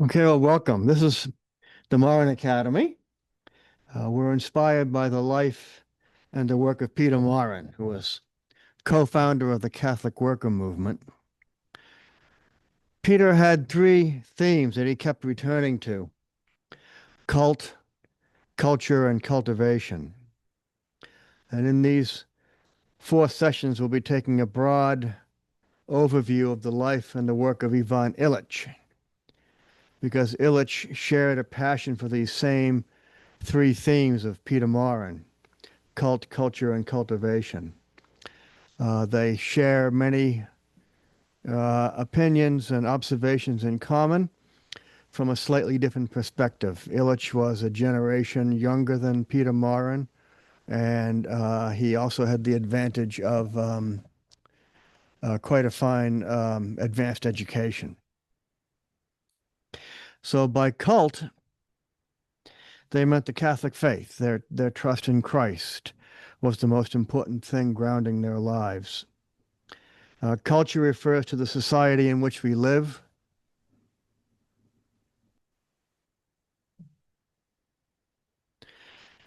Okay, well, welcome. This is the Morin Academy. We're inspired by the life and the work of Peter Morin, who was co-founder of the Catholic Worker Movement. Peter had three themes that he kept returning to: cult, culture, and cultivation. And in these four sessions, we'll be taking a broad overview of the life and the work of Ivan Illich, because Illich shared a passion for these same three themes of Peter Morin: cult, culture, and cultivation. They share many opinions and observations in common from a slightly different perspective. Illich was a generation younger than Peter Morin, and he also had the advantage of quite a fine advanced education. So by cult, they meant the Catholic faith. Their trust in Christ was the most important thing grounding their lives. Culture refers to the society in which we live.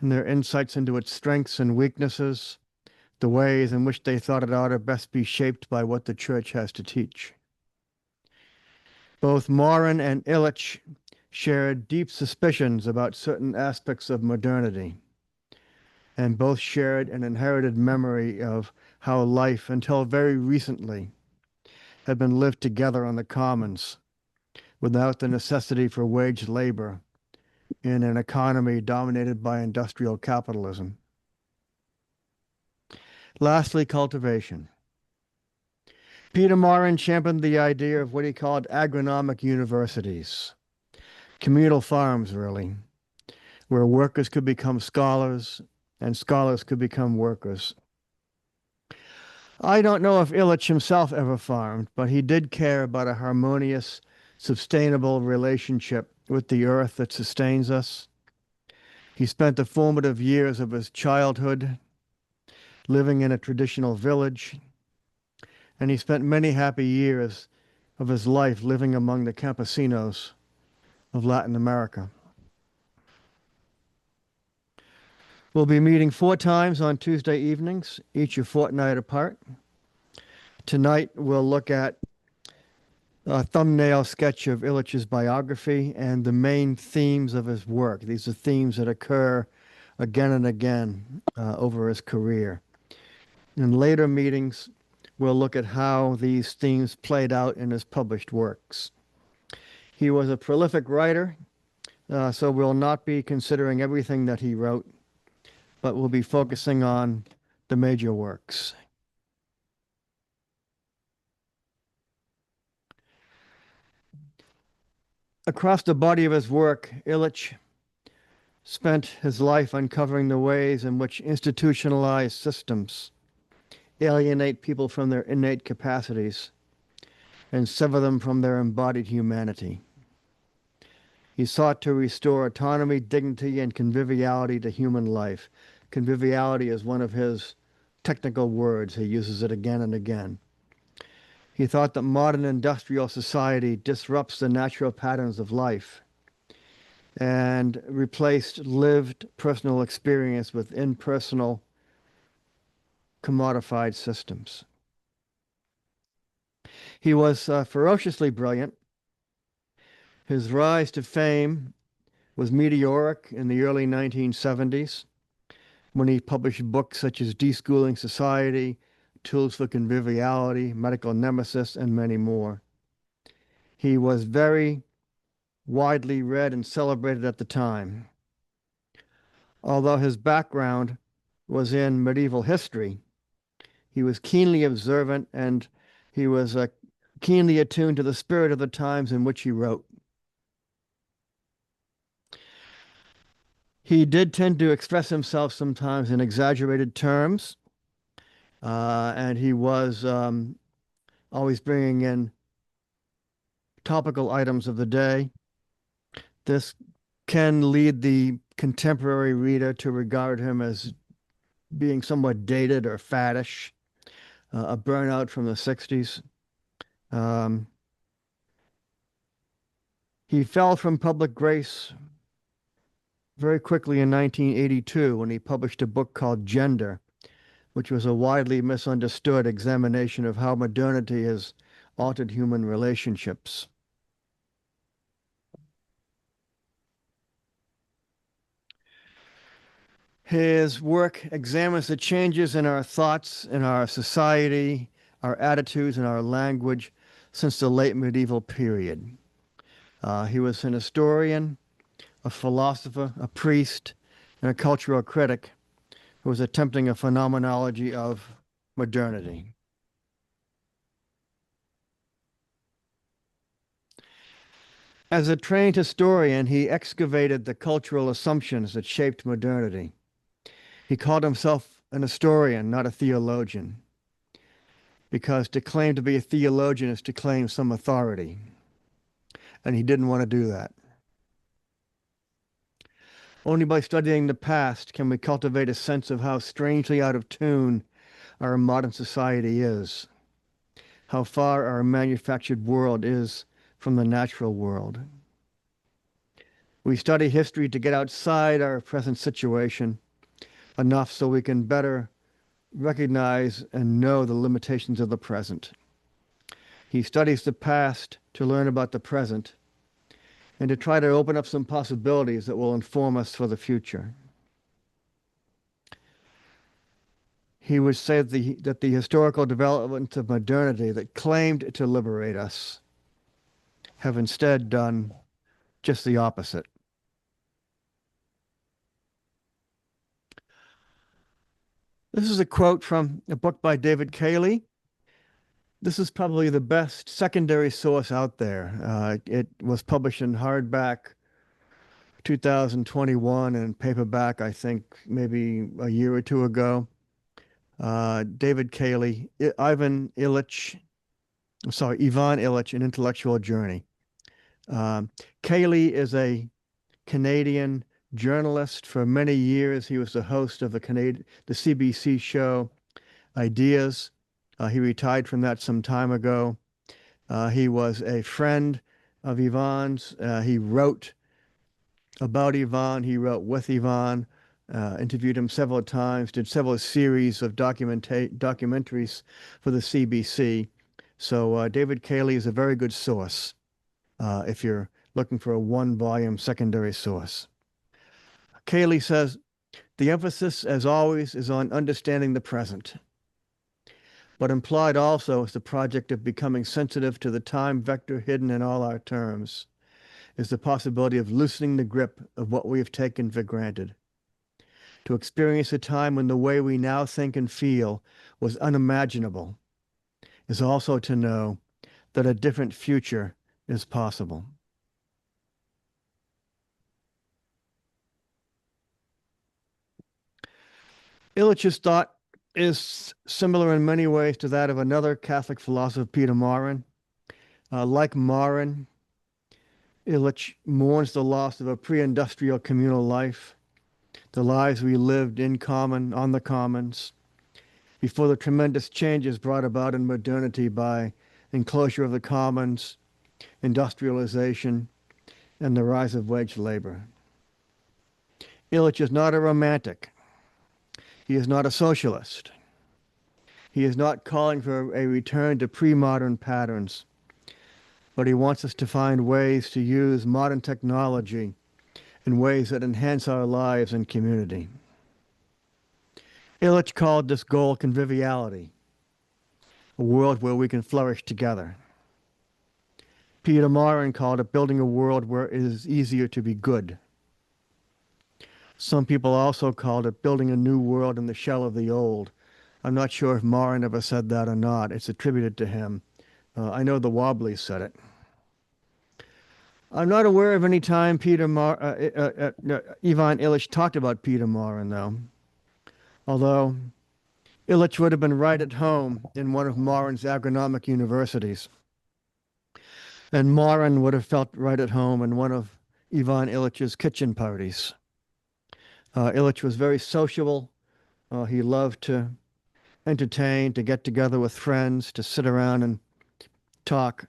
And their insights into its strengths and weaknesses, the ways in which they thought it ought to best be shaped by what the church has to teach. Both Morin and Illich shared deep suspicions about certain aspects of modernity, and both shared an inherited memory of how life, until very recently, had been lived together on the commons without the necessity for wage labor in an economy dominated by industrial capitalism. Lastly, cultivation. Peter Morin championed the idea of what he called agronomic universities, communal farms, really, where workers could become scholars and scholars could become workers. I don't know if Illich himself ever farmed, but he did care about a harmonious, sustainable relationship with the earth that sustains us. He spent the formative years of his childhood living in a traditional village, and he spent many happy years of his life living among the campesinos of Latin America. We'll be meeting 4 times on Tuesday evenings, each a fortnight apart. Tonight, we'll look at a thumbnail sketch of Illich's biography and the main themes of his work. These are themes that occur again and again over his career. In later meetings, we'll look at how these themes played out in his published works. He was a prolific writer, so we'll not be considering everything that he wrote, but we'll be focusing on the major works. Across the body of his work, Illich spent his life uncovering the ways in which institutionalized systems alienate people from their innate capacities and sever them from their embodied humanity. He sought to restore autonomy, dignity, and conviviality to human life. Conviviality is one of his technical words. He uses it again and again. He thought that modern industrial society disrupts the natural patterns of life and replaced lived personal experience with impersonal, commodified systems. He was ferociously brilliant. His rise to fame was meteoric in the early 1970s when he published books such as Deschooling Society, Tools for Conviviality, Medical Nemesis, and many more. He was very widely read and celebrated at the time. Although his background was in medieval history, he was keenly observant and he was keenly attuned to the spirit of the times in which he wrote. He did tend to express himself sometimes in exaggerated terms, and he was always bringing in topical items of the day. This can lead the contemporary reader to regard him as being somewhat dated or faddish, a burnout from the 60s. He fell from public grace very quickly in 1982 when he published a book called Gender, which was a widely misunderstood examination of how modernity has altered human relationships. His work examines the changes in our thoughts, in our society, our attitudes, and our language since the late medieval period. He was an historian, a philosopher, a priest, and a cultural critic who was attempting a phenomenology of modernity. As a trained historian, he excavated the cultural assumptions that shaped modernity. He called himself an historian, not a theologian, because to claim to be a theologian is to claim some authority, and he didn't want to do that. Only by studying the past can we cultivate a sense of how strangely out of tune our modern society is, how far our manufactured world is from the natural world. We study history to get outside our present situation enough so we can better recognize and know the limitations of the present. He studies the past to learn about the present and to try to open up some possibilities that will inform us for the future. He would say that the historical developments of modernity that claimed to liberate us have instead done just the opposite. This is a quote from a book by David Cayley. This is probably the best secondary source out there. It was published in hardback 2021 and paperback, I think, maybe a year or two ago. David Cayley, Ivan Illich, An Intellectual Journey. Cayley is a Canadian journalist. For many years, he was the host of the CBC show Ideas. He retired from that some time ago. He was a friend of Ivan's. He wrote about Ivan. He wrote with Ivan, interviewed him several times, did several series of documentaries for the CBC. So David Cayley is a very good source if you're looking for a one-volume secondary source. Cayley says, the emphasis, as always, is on understanding the present, but implied also is the project of becoming sensitive to the time vector hidden in all our terms, is the possibility of loosening the grip of what we have taken for granted. To experience a time when the way we now think and feel was unimaginable is also to know that a different future is possible. Illich's thought is similar in many ways to that of another Catholic philosopher, Peter Maurin. Like Maurin, Illich mourns the loss of a pre-industrial communal life, the lives we lived in common, on the commons, before the tremendous changes brought about in modernity by enclosure of the commons, industrialization, and the rise of wage labor. Illich is not a romantic. He is not a socialist. He is not calling for a return to pre-modern patterns, but he wants us to find ways to use modern technology in ways that enhance our lives and community. Illich called this goal conviviality, a world where we can flourish together. Peter Maurin called it building a world where it is easier to be good. Some people also called it building a new world in the shell of the old. I'm not sure if Maurin ever said that or not. It's attributed to him. I know the Wobblies said it. I'm not aware of any time Ivan Illich talked about Peter Maurin, though. Although Illich would have been right at home in one of Maurin's agronomic universities. And Maurin would have felt right at home in one of Ivan Illich's kitchen parties. Illich was very sociable. He loved to entertain, to get together with friends, to sit around and talk.